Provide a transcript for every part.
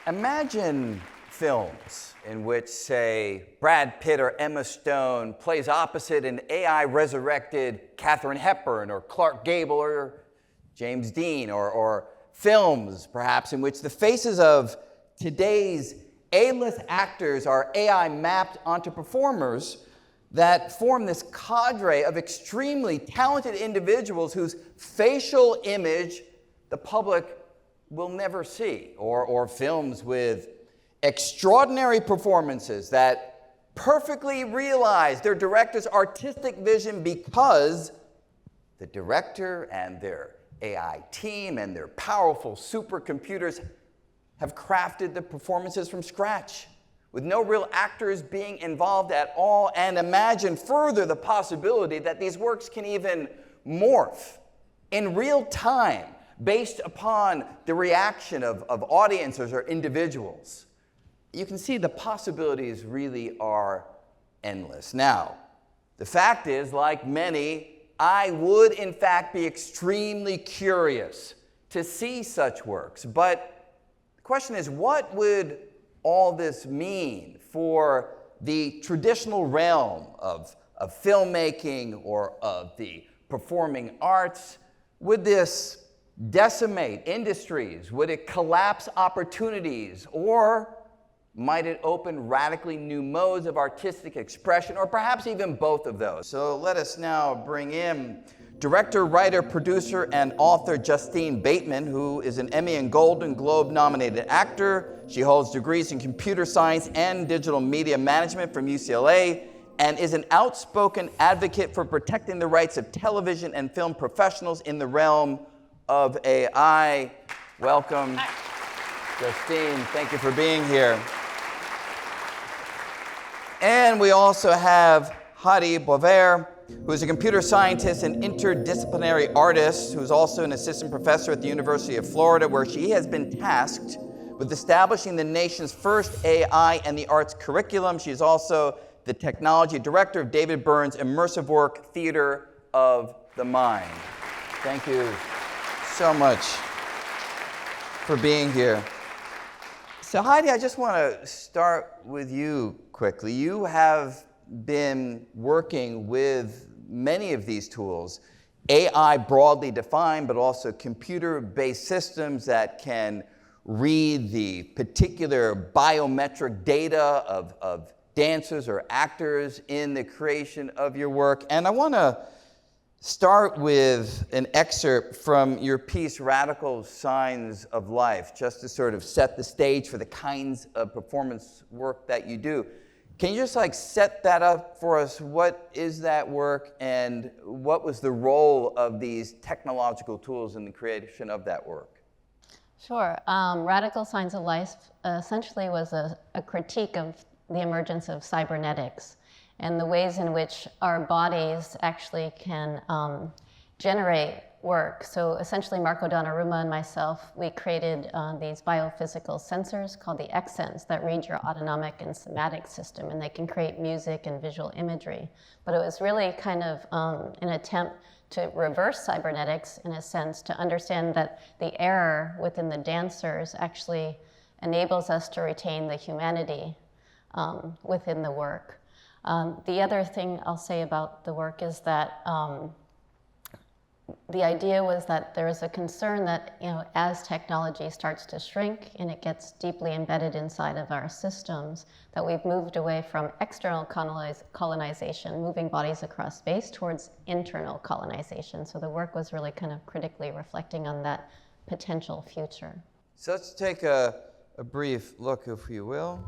Imagine films in which, say, Brad Pitt or Emma Stone plays opposite an AI-resurrected Katharine Hepburn or Clark Gable or James Dean, or films, perhaps, in which the faces of today's A-list actors are AI-mapped onto performers that form this cadre of extremely talented individuals whose facial image the public will never see, or films with extraordinary performances that perfectly realize their director's artistic vision because the director and their AI team and their powerful supercomputers have crafted the performances from scratch, with no real actors being involved at all. And imagine further the possibility that these works can even morph in real time based upon the reaction of audiences or individuals. You can see the possibilities really are endless. Now, the fact is, like many, I would in fact be extremely curious to see such works. But the question is, what would all this mean for the traditional realm of filmmaking or of the performing arts? Would this decimate industries? Would it collapse opportunities? Or might it open radically new modes of artistic expression, or perhaps even both of those? So let us now bring in director, writer, producer, and author Justine Bateman, who is an Emmy and Golden Globe nominated actor. She holds degrees in computer science and digital media management from UCLA, and is an outspoken advocate for protecting the rights of television and film professionals in the realm of AI. Welcome, Justine. Thank you for being here. And we also have Heidi Boisvert, who is a computer scientist and interdisciplinary artist, who is also an assistant professor at the University of Florida, where she has been tasked with establishing the nation's first AI and the arts curriculum. She is also the technology director of David Byrne's immersive work, Theater of the Mind. Thank you so much for being here. So Heidi, I just want to start with you quickly. You have been working with many of these tools, AI broadly defined, but also computer-based systems that can read the particular biometric data of dancers or actors in the creation of your work. And I want to start with an excerpt from your piece, Radical Signs of Life, just to sort of set the stage for the kinds of performance work that you do. Can you just set that up for us? What is that work, and what was the role of these technological tools in the creation of that work? Sure. Radical Signs of Life essentially was a critique of the emergence of cybernetics and the ways in which our bodies actually can generate work. So essentially, Marco Donnarumma and myself, we created these biophysical sensors called the X-Sense that read your autonomic and somatic system, and they can create music and visual imagery. But it was really kind of an attempt to reverse cybernetics, in a sense, to understand that the error within the dancers actually enables us to retain the humanity within the work. The other thing I'll say about the work is that the idea was that there is a concern that, as technology starts to shrink and it gets deeply embedded inside of our systems, that we've moved away from external colonization, moving bodies across space, towards internal colonization. So the work was really kind of critically reflecting on that potential future. So let's take a brief look, if you will.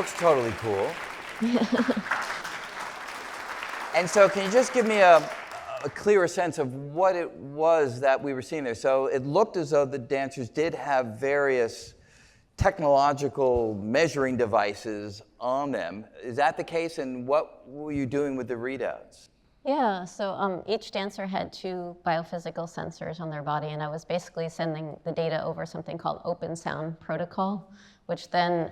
looks totally cool. And so can you just give me a clearer sense of what it was that we were seeing there? So it looked as though the dancers did have various technological measuring devices on them. Is that the case? And what were you doing with the readouts? Yeah, so each dancer had 2 biophysical sensors on their body, and I was basically sending the data over something called open sound protocol, which then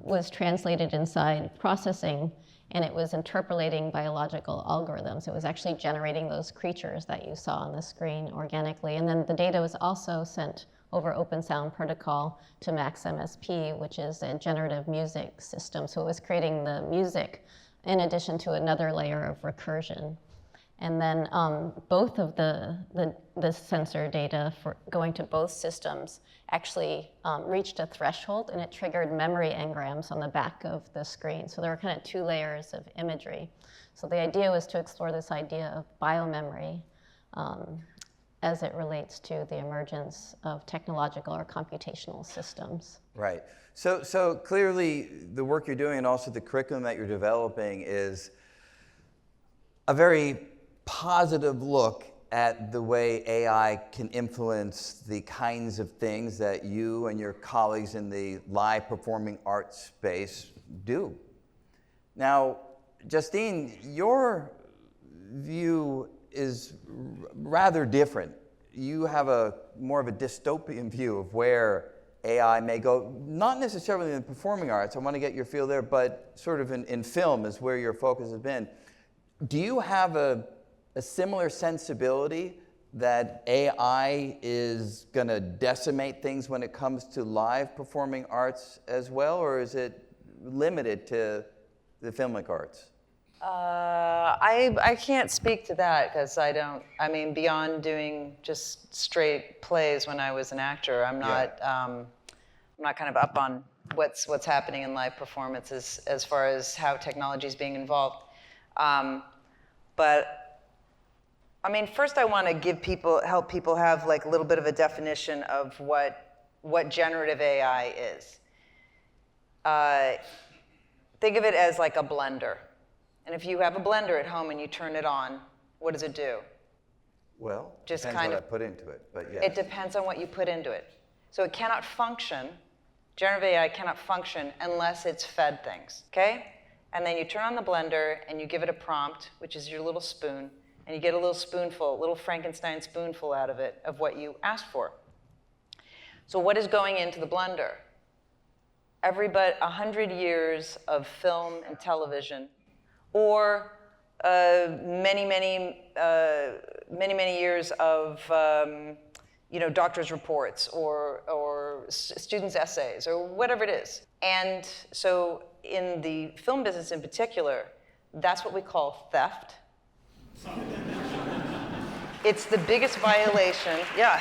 was translated inside processing, and it was interpolating biological algorithms. It was actually generating those creatures that you saw on the screen organically. And then the data was also sent over open sound protocol to Max MSP, which is a generative music system. So it was creating the music in addition to another layer of recursion. And then both of the sensor data for going to both systems actually reached a threshold, and it triggered memory engrams on the back of the screen. So there were kind of 2 layers of imagery. So the idea was to explore this idea of biomemory as it relates to the emergence of technological or computational systems. Right. So clearly the work you're doing and also the curriculum that you're developing is a very positive look at the way AI can influence the kinds of things that you and your colleagues in the live performing arts space do. Now, Justine, your view is rather different. You have more of a dystopian view of where AI may go, not necessarily in the performing arts, I want to get your feel there, but sort of in film is where your focus has been. Do you have a similar sensibility that AI is going to decimate things when it comes to live performing arts as well, or is it limited to the filmic arts? I can't speak to that because beyond doing just straight plays when I was an actor, I'm not kind of up on what's happening in live performances as far as how technology is being involved. But first I want to help people have like a little bit of a definition of what generative AI is. Think of it as like a blender. And if you have a blender at home and you turn it on, what does it do? Well, just depends kind what of I put into it, but yes. It depends on what you put into it. So it cannot function, generative AI cannot function unless it's fed things, okay? And then you turn on the blender and you give it a prompt, which is your little spoon, and you get a little spoonful, a little Frankenstein spoonful out of it, of what you asked for. So what is going into the blender? 100 years of film and television, or many years of doctor's reports or students' essays or whatever it is. And so in the film business in particular, that's what we call theft. It's the biggest violation, yeah.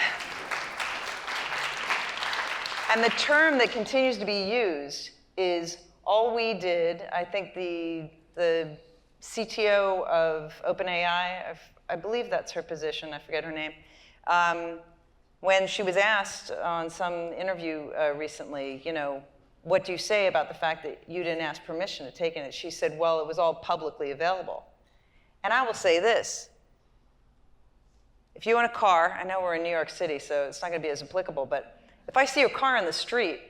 And the term that continues to be used is all we did. I think the CTO of OpenAI, I believe that's her position, I forget her name, when she was asked on some interview recently, what do you say about the fact that you didn't ask permission to take it? She said, well, it was all publicly available. And I will say this. If you own a car, I know we're in New York City, so it's not going to be as applicable, but if I see a car in the street,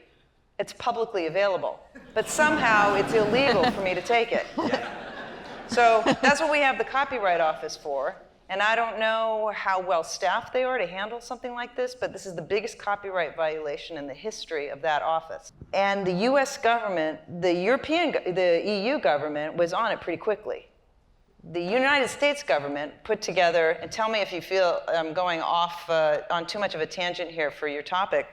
it's publicly available. But somehow it's illegal for me to take it. So that's what we have the Copyright Office for. And I don't know how well staffed they are to handle something like this, but this is the biggest copyright violation in the history of that office. And the US government, the EU government was on it pretty quickly. The United States government put together, and tell me if you feel I'm going off on too much of a tangent here for your topic,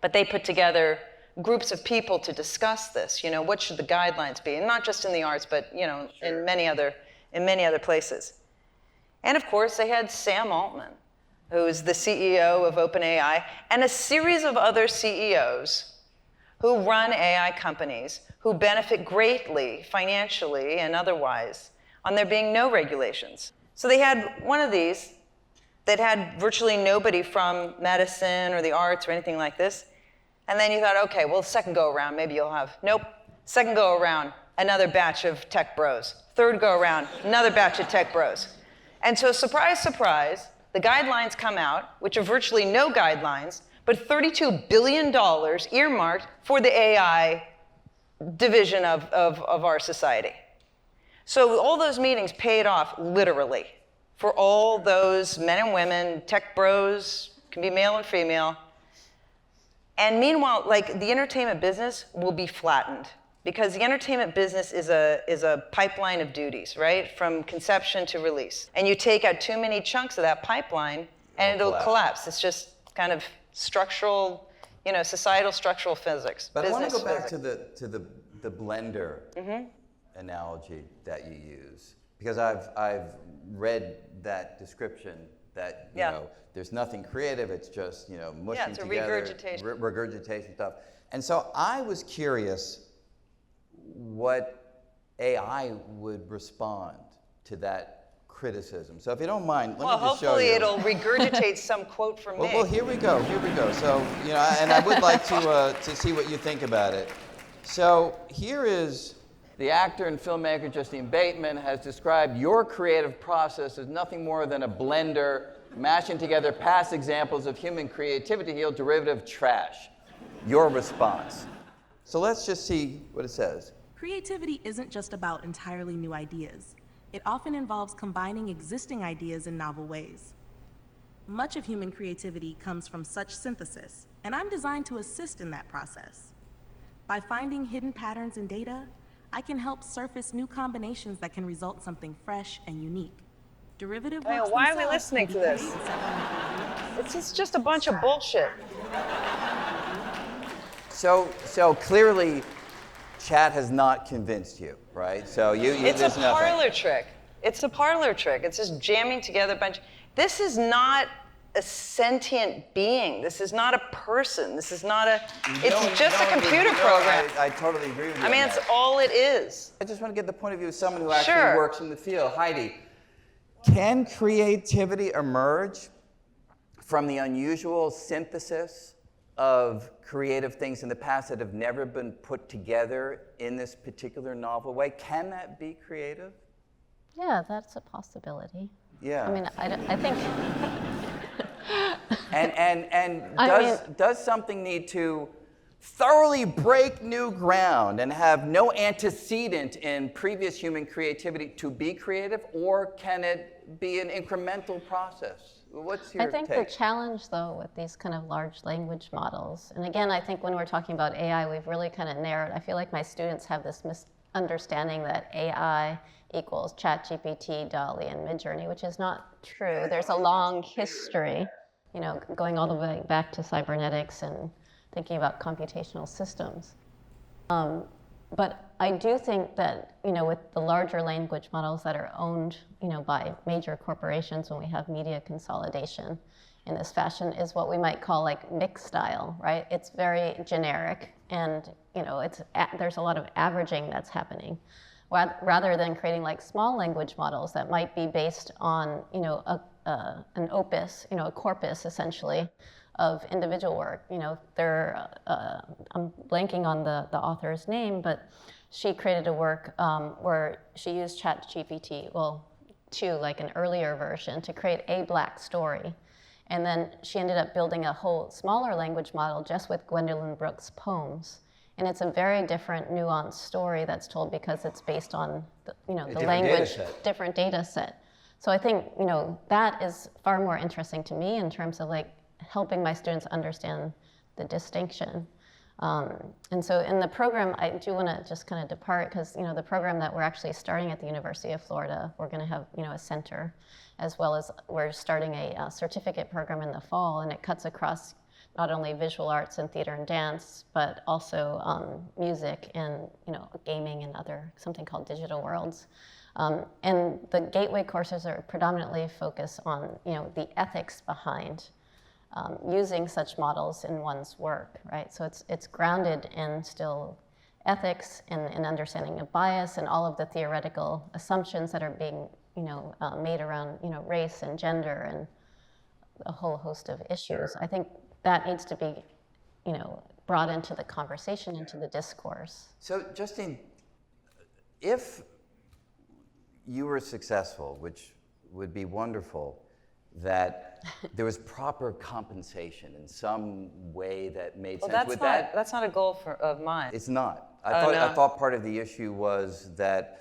but they put together groups of people to discuss this. What should the guidelines be? And not just in the arts, but Sure. in many other places. And of course, they had Sam Altman, who's the CEO of OpenAI, and a series of other CEOs who run AI companies who benefit greatly financially and otherwise on there being no regulations. So they had one of these that had virtually nobody from medicine or the arts or anything like this. And then you thought, okay, well, second go around, maybe you'll have, nope, Second go around, another batch of tech bros. Third go around, another batch of tech bros. And so surprise, surprise, the guidelines come out, which are virtually no guidelines, but $32 billion earmarked for the AI division of our society. So all those meetings paid off literally for all those men and women, tech bros, can be male and female. And meanwhile, like, the entertainment business will be flattened because the entertainment business is a pipeline of duties, right? From conception to release. And you take out too many chunks of that pipeline and it'll collapse. It's just kind of structural, societal structural physics. But I want to go back to the blender analogy that you use, because I've read that description that there's nothing creative, it's just mushing together, regurgitation stuff. And so I was curious what AI would respond to that criticism. So if you don't mind, let me just show you. Well, hopefully it'll regurgitate some quote from me. Well, here we go. So, and I would like to see what you think about it. So here is the actor and filmmaker Justine Bateman has described your creative process as nothing more than a blender mashing together past examples of human creativity to yield derivative trash. Your response. So let's just see what it says. Creativity isn't just about entirely new ideas. It often involves combining existing ideas in novel ways. Much of human creativity comes from such synthesis, and I'm designed to assist in that process. By finding hidden patterns in data, I can help surface new combinations that can result in something fresh and unique. Derivative works Why are we themselves listening can to be this? created several It's just a bunch of bullshit. So clearly, chat has not convinced you, right? So It's a there's nothing. parlor trick. It's a parlor trick. It's just jamming together a bunch. This is not a sentient being. This is not a person. This is not it's just a computer program. I totally agree with you. I mean, it's all it is. I just want to get the point of view of someone who actually Sure. works in the field. Heidi, can creativity emerge from the unusual synthesis of creative things in the past that have never been put together in this particular novel way? Can that be creative? Yeah, that's a possibility. Yeah. I mean, I think. And does something need to thoroughly break new ground and have no antecedent in previous human creativity to be creative, or can it be an incremental process? What's your I think take? the challenge, though, with these kind of large language models, and again, I think when we're talking about AI, we've really kind of narrowed. I feel like my students have this misunderstanding that AI equals Chatgpt, dall-e, and Midjourney, which is not true. There's a long history, going all the way back to cybernetics and thinking about computational systems. But I do think that, with the larger language models that are owned, by major corporations, when we have media consolidation in this fashion, is what we might call like mixed style, right? It's very generic, and there's a lot of averaging that's happening, rather than creating like small language models that might be based on, an opus, a corpus essentially, of individual work. I'm blanking on the author's name, but she created a work where she used Chatgpt, like an earlier version, to create a Black story. And then she ended up building a whole smaller language model just with Gwendolyn Brooks' poems. And it's a very different, nuanced story that's told because it's based on the language, different data set. So I think, that is far more interesting to me in terms of like helping my students understand the distinction. And so in the program, I do want to just kind of depart because, the program that we're actually starting at the University of Florida, we're going to have, a center, as well as we're starting a certificate program in the fall, and it cuts across not only visual arts and theater and dance, but also music and, gaming and something called digital worlds. And the gateway courses are predominantly focused on, the ethics behind using such models in one's work, right? So it's grounded in still ethics and understanding of bias and all of the theoretical assumptions that are being, made around, race and gender and a whole host of issues. I think that needs to be, brought into the conversation, into the discourse. So, Justine, if you were successful, which would be wonderful, that there was proper compensation in some way that made sense. That's not a goal of mine. It's not. No. I thought part of the issue was that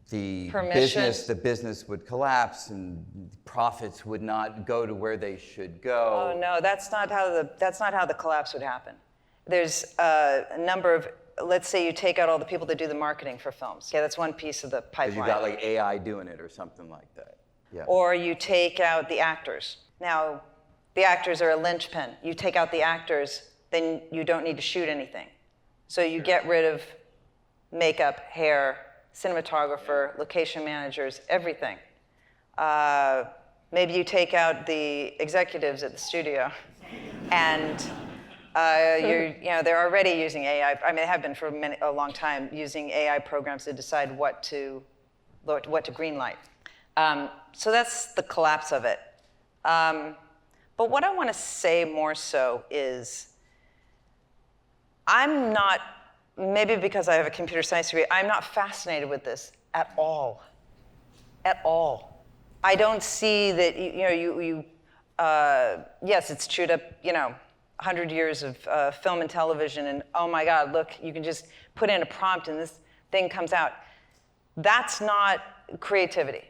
the business would collapse and profits would not go to where they should go. Oh no, that's not how the collapse would happen. There's a number of, let's say you take out all the people that do the marketing for films. Yeah, that's one piece of the pipeline. Because you got like AI doing it or something like that. Yeah. Or you take out the actors. Now, the actors are a linchpin. You take out the actors, then you don't need to shoot anything. So you get rid of makeup, hair, cinematographer, location managers, everything. Maybe you take out the executives at the studio, and they're already using AI. I mean, they have been for a long time using AI programs to decide what to greenlight. So that's the collapse of it. But what I want to say more so is, I'm not, maybe because I have a computer science degree, I'm not fascinated with this at all. At all. I don't see that, yes, it's chewed up, 100 years of film and television, and oh my God, look, you can just put in a prompt and this thing comes out. That's not creativity.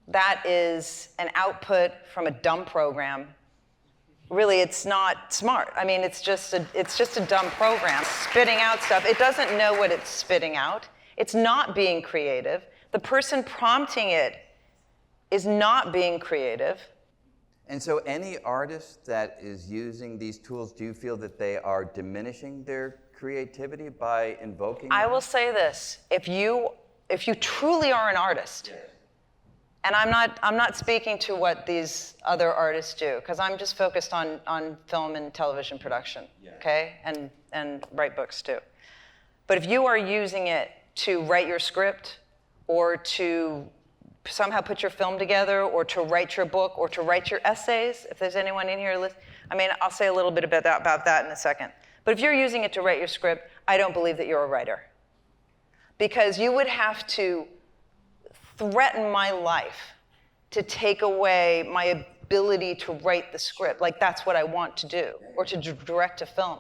That is an output from a dumb program. Really, it's not smart. I mean, it's just a dumb program spitting out stuff. It doesn't know what it's spitting out. It's not being creative. The person prompting it is not being creative. And so any artist that is using these tools, do you feel that they are diminishing their creativity by invoking them? I will say this, if you truly are an artist, and I'm not speaking to what these other artists do, because I'm just focused on film and television production, okay? And write books too. But if you are using it to write your script, or to somehow put your film together, or to write your book, or to write your essays, if there's anyone in here, I mean, I'll say a little bit about that in a second. But if you're using it to write your script, I don't believe that you're a writer. Because you would have to threaten my life to take away my ability to write the script. Like, that's what I want to do, or to direct a film.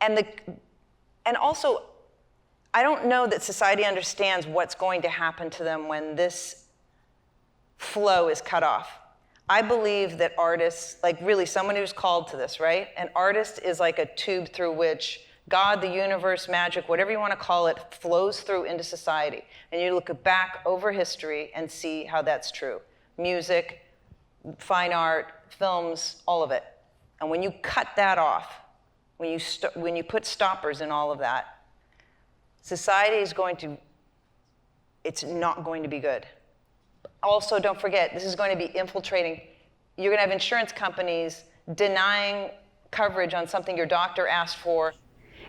And also, I don't know that society understands what's going to happen to them when this flow is cut off. I believe that artists, like really someone who's called to this, right? An artist is like a tube through which God, the universe, magic, whatever you want to call it, flows through into society. And you look back over history and see how that's true. Music, fine art, films, all of it. And when you cut that off, when you put stoppers in all of that, society is it's not going to be good. Also, don't forget, this is going to be infiltrating. You're going to have insurance companies denying coverage on something your doctor asked for.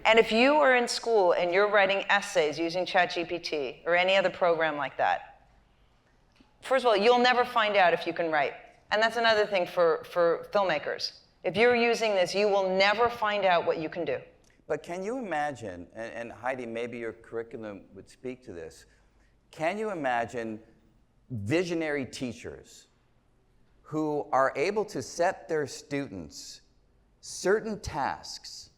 And if you are in school and you're writing essays using Chatgpt or any other program like that, first of all, you'll never find out if you can write. And that's another thing for filmmakers. If you're using this, you will never find out what you can do. But can you imagine, and Heidi, maybe your curriculum would speak to this, can you imagine visionary teachers who are able to set their students certain tasks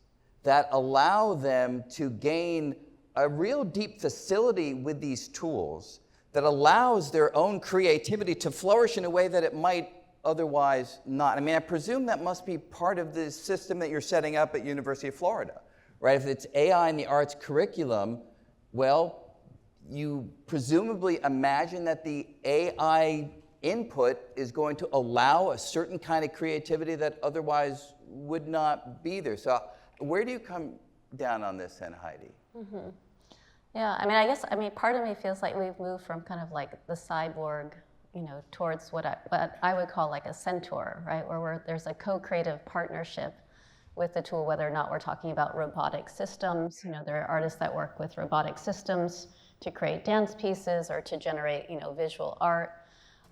that allow them to gain a real deep facility with these tools that allows their own creativity to flourish in a way that it might otherwise not? I mean, I presume that must be part of the system that you're setting up at University of Florida, right? If it's AI in the arts curriculum, well, you presumably imagine that the AI input is going to allow a certain kind of creativity that otherwise would not be there. So where do you come down on this then, Heidi? Mm-hmm. Yeah, I mean, part of me feels like we've moved from kind of like the cyborg, towards what I would call like a centaur, right? Where there's a co-creative partnership with the tool, whether or not we're talking about robotic systems. There are artists that work with robotic systems to create dance pieces or to generate, visual art.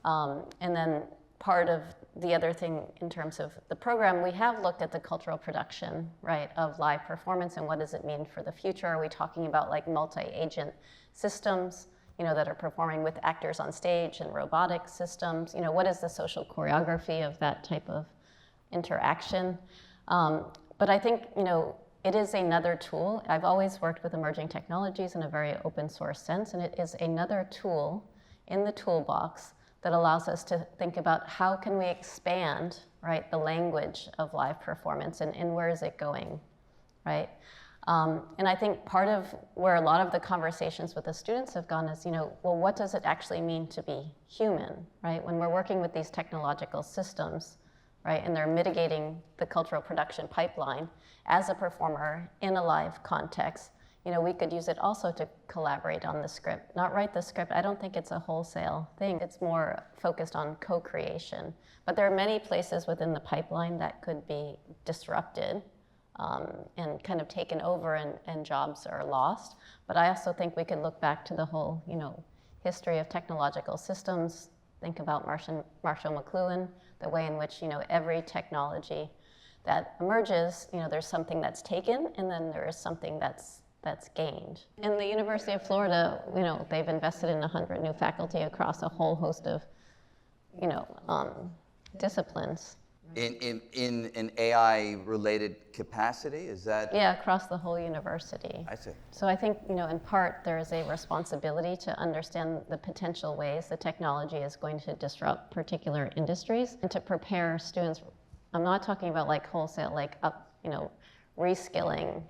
And then part of the other thing in terms of the program, we have looked at the cultural production, right, of live performance and what does it mean for the future. Are we talking about like multi-agent systems, that are performing with actors on stage and robotic systems? What is the social choreography of that type of interaction? But I think, it is another tool. I've always worked with emerging technologies in a very open source sense, and it is another tool in the toolbox that allows us to think about how can we expand, right, the language of live performance and where is it going, right? And I think part of where a lot of the conversations with the students have gone is, well, what does it actually mean to be human, right? When we're working with these technological systems, right, and they're mitigating the cultural production pipeline as a performer in a live context, we could use it also to collaborate on the script, not write the script. I don't think it's a wholesale thing. It's more focused on co-creation. But there are many places within the pipeline that could be disrupted and kind of taken over and jobs are lost. But I also think we could look back to the whole, history of technological systems. Think about Marshall McLuhan, the way in which, every technology that emerges, there's something that's taken and then there is something that's gained. In the University of Florida, they've invested in 100 new faculty across a whole host of, disciplines. In an AI-related capacity, is that? Yeah, across the whole university. I see. So I think, in part, there is a responsibility to understand the potential ways the technology is going to disrupt particular industries and to prepare students. I'm not talking about like wholesale, like reskilling.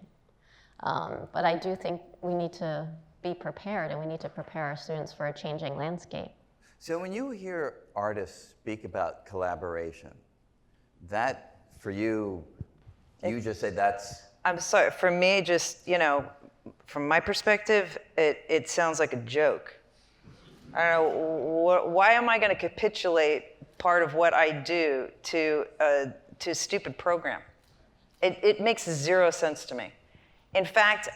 But I do think we need to be prepared and we need to prepare our students for a changing landscape. So when you hear artists speak about collaboration, that for you, you just say that's... I'm sorry, for me, just, from my perspective, it sounds like a joke. I don't know, why am I going to capitulate part of what I do to a stupid program? It makes zero sense to me. In fact,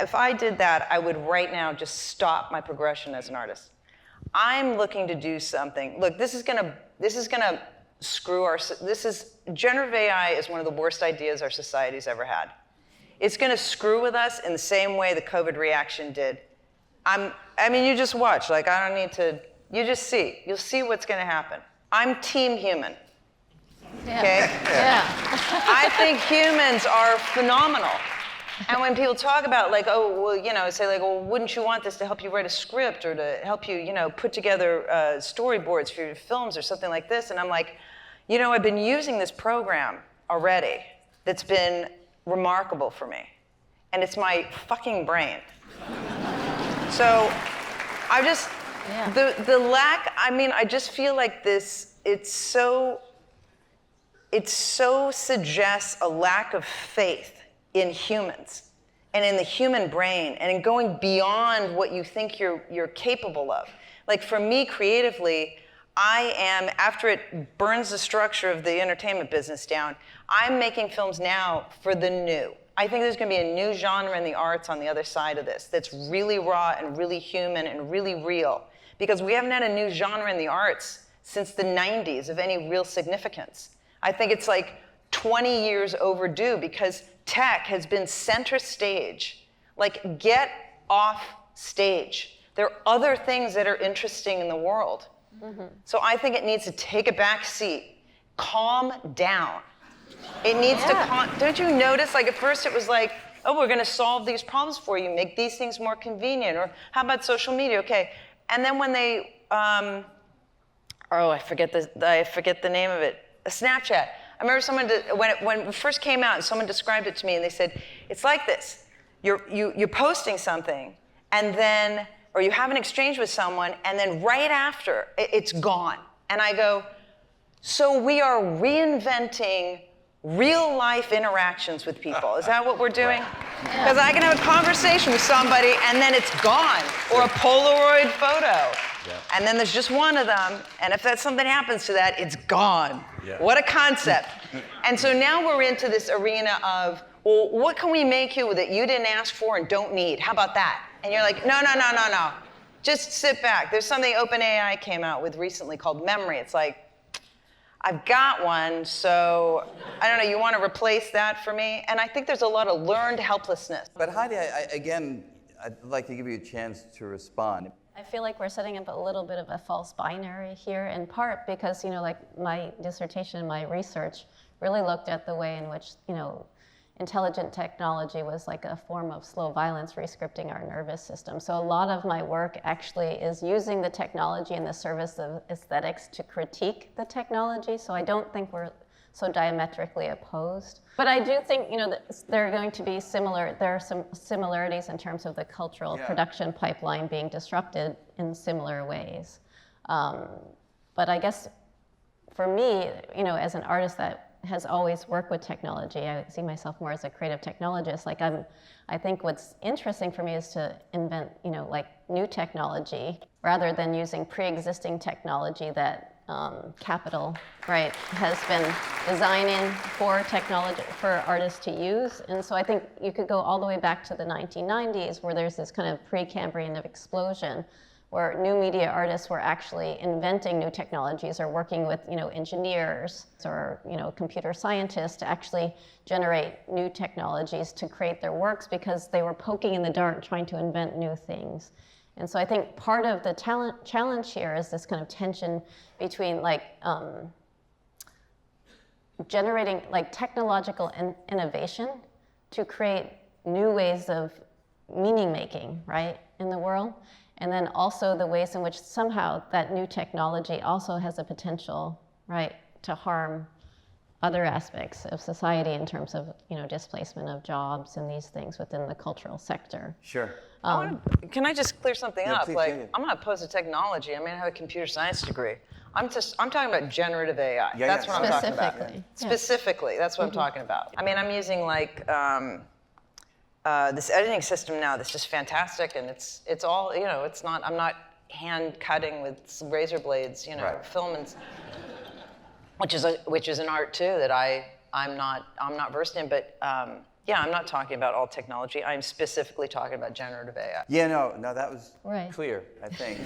if I did that, I would right now just stop my progression as an artist. I'm looking to do something. Look, this is gonna screw generative AI is one of the worst ideas our society's ever had. It's gonna screw with us in the same way the COVID reaction did. You just watch, I don't need to, you just see. You'll see what's gonna happen. I'm team human. Yeah. Okay? Yeah. I think humans are phenomenal. And when people talk about wouldn't you want this to help you write a script or to help you, put together storyboards for your films or something like this? And I'm like, I've been using this program already that's been remarkable for me. And it's my fucking brain. So I just, the lack, I just feel like this, it so suggests a lack of faith in humans and in the human brain and in going beyond what you think you're capable of. Like for me creatively, I am, after it burns the structure of the entertainment business down, I'm making films now for the new. I think there's gonna be a new genre in the arts on the other side of this that's really raw and really human and really real. Because we haven't had a new genre in the arts since the 90s of any real significance. I think it's like 20 years overdue because tech has been center stage. Like, get off stage. There are other things that are interesting in the world. Mm-hmm. So I think it needs to take a back seat, calm down. It needs to calm, don't you notice, at first it was like, oh, we're gonna solve these problems for you, make these things more convenient, or how about social media, okay. And then when they, I forget the name of it, Snapchat. I remember someone, when it first came out, and someone described it to me, and they said, it's like this. You're posting something, and then, or you have an exchange with someone, and then right after, it's gone. And I go, so we are reinventing real life interactions with people. Is that what we're doing? Because I can have a conversation with somebody, and then it's gone, or a Polaroid photo. Yeah. And then there's just one of them, and if something happens to that, it's gone. Yeah. What a concept. And so now we're into this arena of, well, what can we make you that you didn't ask for and don't need? How about that? And you're like, no. Just sit back. There's something OpenAI came out with recently called memory. It's like, I've got one, so I don't know, you want to replace that for me? And I think there's a lot of learned helplessness. But Heidi, again, I'd like to give you a chance to respond. I feel like we're setting up a little bit of a false binary here, in part because, like my dissertation and my research really looked at the way in which, intelligent technology was like a form of slow violence rescripting our nervous system. So a lot of my work actually is using the technology in the service of aesthetics to critique the technology. So I don't think we're so diametrically opposed. But I do think, that there are going to be there are some similarities in terms of the cultural production pipeline being disrupted in similar ways. But I guess for me, as an artist that has always worked with technology, I see myself more as a creative technologist. I think what's interesting for me is to invent, new technology rather than using pre-existing technology that capital, right, has been designing for technology for artists to use. And so I think you could go all the way back to the 1990s, where there's this kind of pre-Cambrian explosion, where new media artists were actually inventing new technologies or working with, engineers or, computer scientists to actually generate new technologies to create their works, because they were poking in the dark trying to invent new things. And so I think part of the challenge here is this kind of tension between generating technological innovation to create new ways of meaning making, right, in the world. And then also the ways in which somehow that new technology also has a potential, right, to harm other aspects of society in terms of, displacement of jobs and these things within the cultural sector. Sure. Can I just clear something up? Please, I'm not opposed to technology. I have a computer science degree. I'm talking about generative AI. That's what I'm talking about. Specifically, that's what I'm talking about. I'm using this editing system now that's just fantastic, and it's all, it's not, I'm not hand cutting with razor blades, film, and which is an art too that I'm not versed in, but I'm not talking about all technology. I'm specifically talking about generative AI. Yeah, no, that was clear, I think.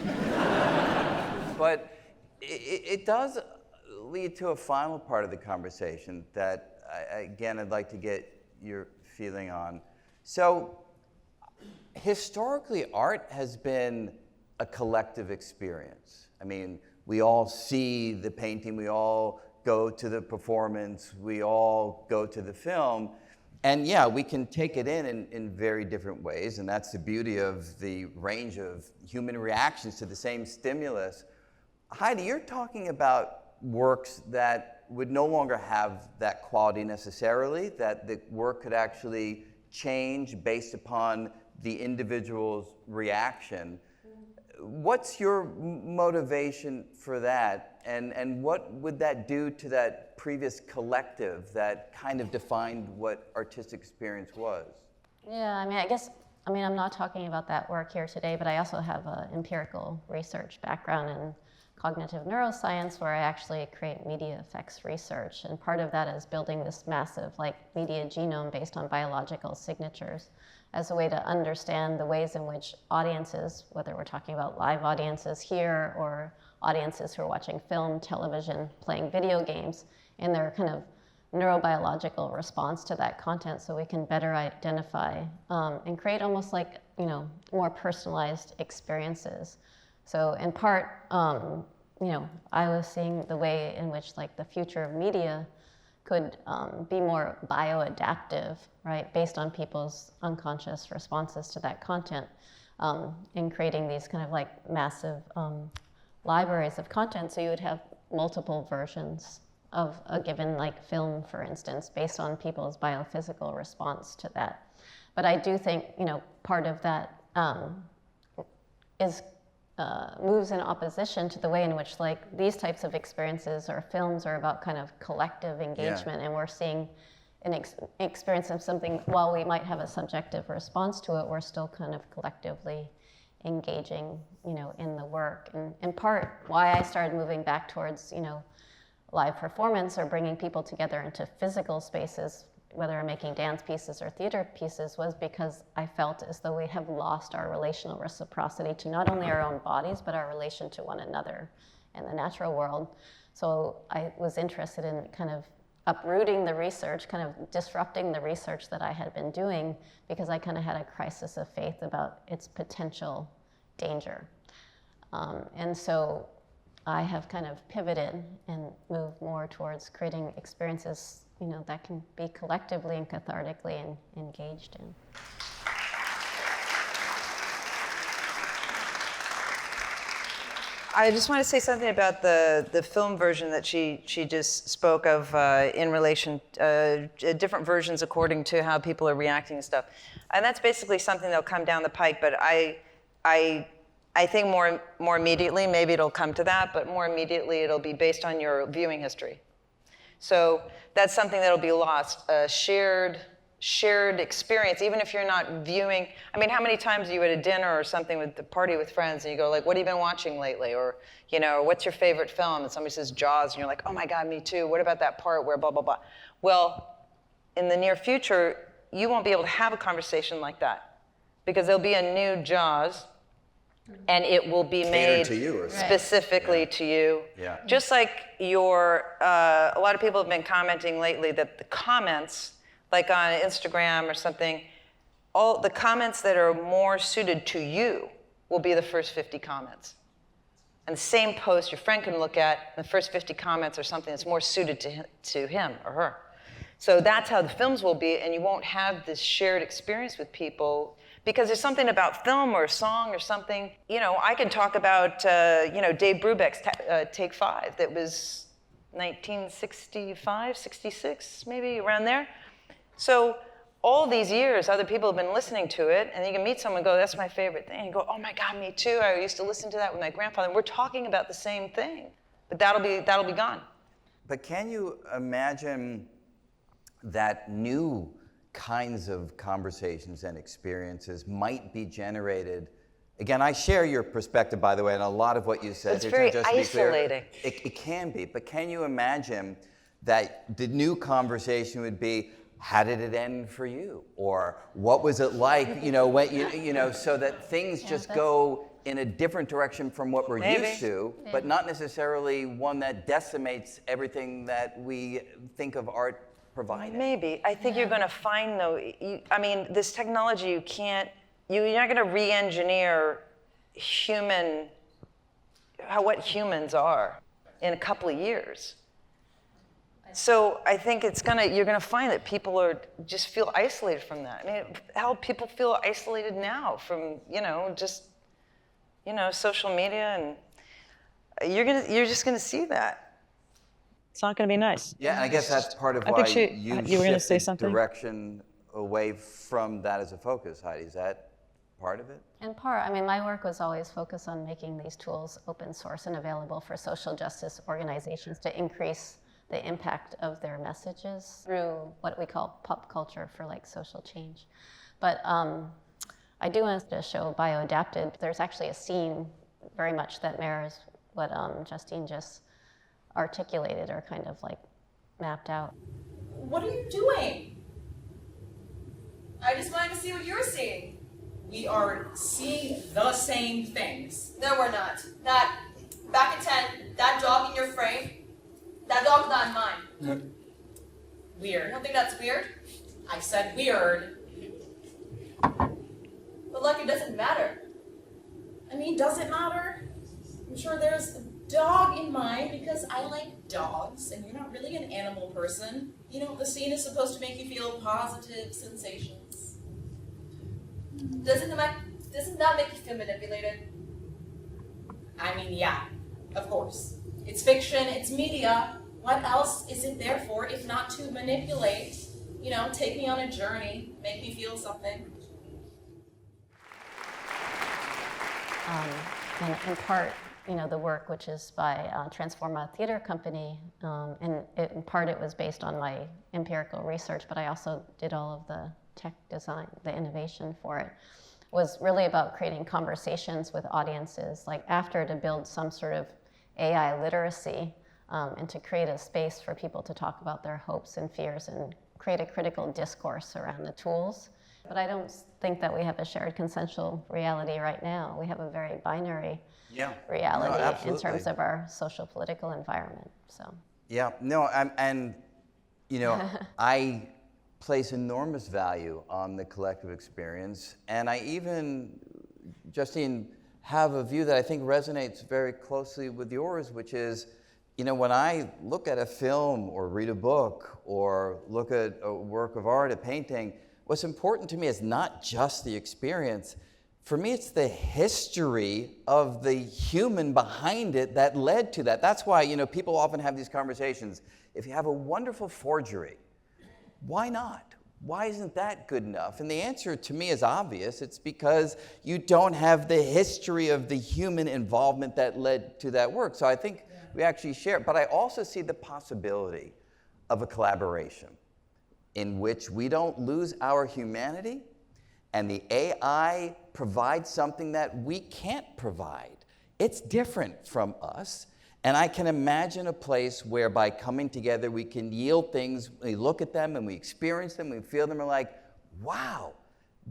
But it does lead to a final part of the conversation that, again, I'd like to get your feeling on. So, historically, art has been a collective experience. We all see the painting, we all go to the performance, we all go to the film, and we can take it in very different ways, and that's the beauty of the range of human reactions to the same stimulus. Heidi, you're talking about works that would no longer have that quality necessarily, that the work could actually change based upon the individual's reaction. What's your motivation for that? And what would that do to that previous collective that kind of defined what artistic experience was? Yeah, I'm not talking about that work here today, but I also have an empirical research background in cognitive neuroscience, where I actually create media effects research. And part of that is building this massive media genome based on biological signatures as a way to understand the ways in which audiences, whether we're talking about live audiences here or audiences who are watching film, television, playing video games, and their kind of neurobiological response to that content, so we can better identify and create almost more personalized experiences. So in part, I was seeing the way in which the future of media could be more bioadaptive, right, based on people's unconscious responses to that content, in creating these kind of massive libraries of content. So you would have multiple versions of a given film, for instance, based on people's biophysical response to that. But I do think, part of that is moves in opposition to the way in which these types of experiences or films are about kind of collective engagement, and we're seeing an experience of something, while we might have a subjective response to it, we're still kind of collectively engaging, in the work. And in part, why I started moving back towards, live performance or bringing people together into physical spaces, whether I'm making dance pieces or theater pieces, was because I felt as though we have lost our relational reciprocity to not only our own bodies, but our relation to one another. and the natural world. So I was interested in kind of uprooting the research, kind of disrupting the research that I had been doing, because I kind of had a crisis of faith about its potential danger. And so I have kind of pivoted and moved more towards creating experiences, that can be collectively and cathartically engaged in. I just want to say something about the film version that she just spoke of in relation different versions according to how people are reacting and stuff. And that's basically something that'll come down the pike, but I think more immediately, maybe it'll come to that, but more immediately it'll be based on your viewing history. So that's something that'll be lost, a shared experience, even if you're not viewing. I mean, how many times are you at a dinner or something with the party with friends and you go like, what have you been watching lately? Or, what's your favorite film? And somebody says Jaws and you're like, oh my God, me too. What about that part where blah, blah, blah? Well, in the near future, you won't be able to have a conversation like that because there'll be a new Jaws and it will be made to you or specifically to you. Yeah. Just like a lot of people have been commenting lately that the comments, like on Instagram or something, all the comments that are more suited to you will be the first 50 comments. And the same post your friend can look at, and the first 50 comments are something that's more suited to him or her. So that's how the films will be, and you won't have this shared experience with people because there's something about film or a song or something. I can talk about, Dave Brubeck's Take 5 that was 1965, 66, maybe around there. So all these years, other people have been listening to it, and you can meet someone and go, that's my favorite thing. And you go, oh my God, me too. I used to listen to that with my grandfather. And we're talking about the same thing, but that'll be gone. But can you imagine that new kinds of conversations and experiences might be generated? Again, I share your perspective, by the way, and a lot of what you said. It's very isolating. It can be, but can you imagine that the new conversation would be, how did it end for you? Or what was it like, when, so that things just go in a different direction from what we're used to, but not necessarily one that decimates everything that we think of art providing. Maybe. I think you're going to find, though, this technology, you're not going to re-engineer what humans are in a couple of years. So I think you're gonna find that people just feel isolated from that. I mean, how people feel isolated now from, social media, and you're just gonna see that. It's not gonna be nice. Yeah, and I guess that's part of why you were gonna say shifted something? direction away from that as a focus, Heidi. Is that part of it? In part, my work was always focused on making these tools open source and available for social justice organizations to increase the impact of their messages through what we call pop culture for social change. But I do want to show bioadapted. There's actually a scene very much that mirrors what Justine just articulated or kind of mapped out. What are you doing? I just wanted to see what you're seeing. We are seeing the same things. No, we're not. That, back at 10, that dog in your frame, that dog's not mine. Weird. You don't think that's weird? I said weird. But look, it doesn't matter. Does it matter? I'm sure there's a dog in mine because I like dogs, and you're not really an animal person. The scene is supposed to make you feel positive sensations. Doesn't that make you feel manipulated? Yeah, of course. It's fiction, it's media. What else is it there for if not to manipulate? Take me on a journey, make me feel something. And in part, the work, which is by Transformative Theater Company, and in part it was based on my empirical research, but I also did all of the tech design, the innovation for it, was really about creating conversations with audiences, to build some sort of AI literacy, and to create a space for people to talk about their hopes and fears and create a critical discourse around the tools. But I don't think that we have a shared consensual reality right now. We have a very binary reality in terms of our social political environment. So. Yeah, no, and you know, I place enormous value on the collective experience, and I even, Justine, have a view that I think resonates very closely with yours, which is, you know, when I look at a film or read a book or look at a work of art, a painting, what's important to me is not just the experience. For me, it's the history of the human behind it that led to that. That's why, you know, people often have these conversations. If you have a wonderful forgery, why not? Why isn't that good enough? And the answer to me is obvious. It's because you don't have the history of the human involvement that led to that work. So I think we actually share it. But I also see the possibility of a collaboration in which we don't lose our humanity and the AI provides something that we can't provide. It's different from us. And I can imagine a place where by coming together, we can yield things, we look at them and we experience them, we feel them, we're like, wow,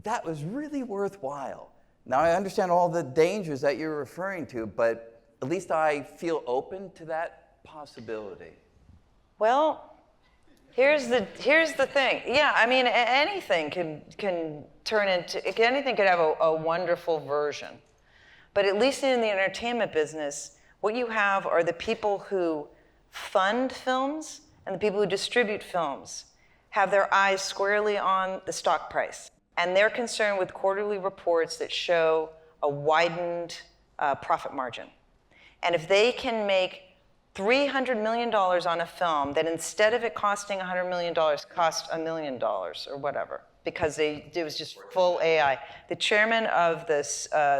that was really worthwhile. Now I understand all the dangers that you're referring to, but at least I feel open to that possibility. Well, here's the thing. Yeah, I mean, anything can turn into, anything could have a wonderful version. But at least in the entertainment business, what you have are the people who fund films and the people who distribute films have their eyes squarely on the stock price. And they're concerned with quarterly reports that show a widened profit margin. And if they can make $300 million on a film that instead of it costing $100 million cost $1 million or whatever, because it was just full AI. The chairman of the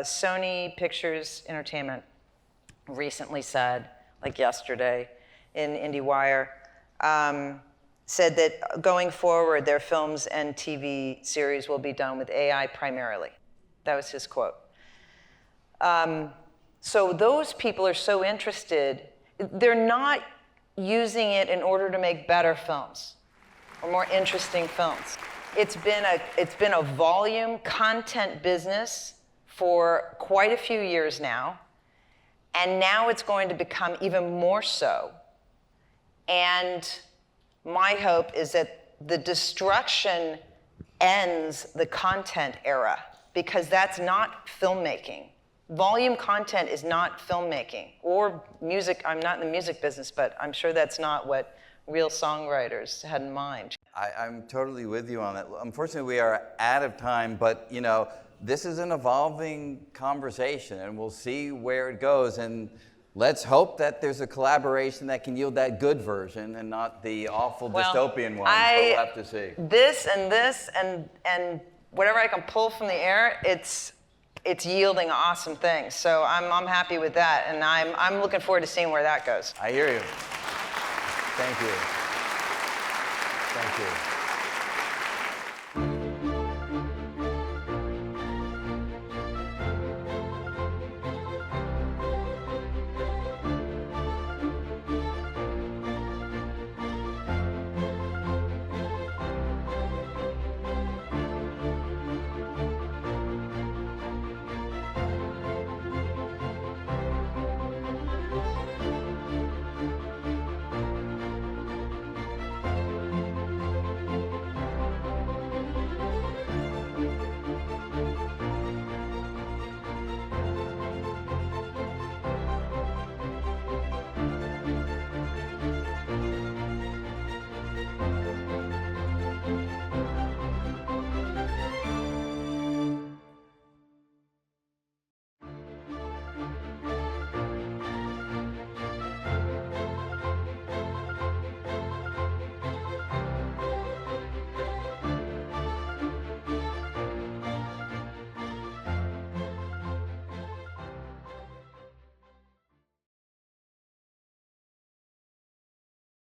Sony Pictures Entertainment recently said, like yesterday in IndieWire, said that going forward, their films and TV series will be done with AI primarily. That was his quote. So those people are so interested. They're not using it in order to make better films or more interesting films. It's been a volume content business for quite a few years now. And now it's going to become even more so. And my hope is that the destruction ends the content era, because that's not filmmaking. Volume content is not filmmaking or music. I'm not in the music business, but I'm sure that's not what real songwriters had in mind. I'm totally with you on that. Unfortunately, we are out of time, but you know, this is an evolving conversation, and we'll see where it goes. And let's hope that there's a collaboration that can yield that good version and not the awful dystopian one. But we'll have to see. This and whatever I can pull from the air, it's yielding awesome things. So I'm happy with that, and I'm looking forward to seeing where that goes. I hear you. Thank you. Thank you.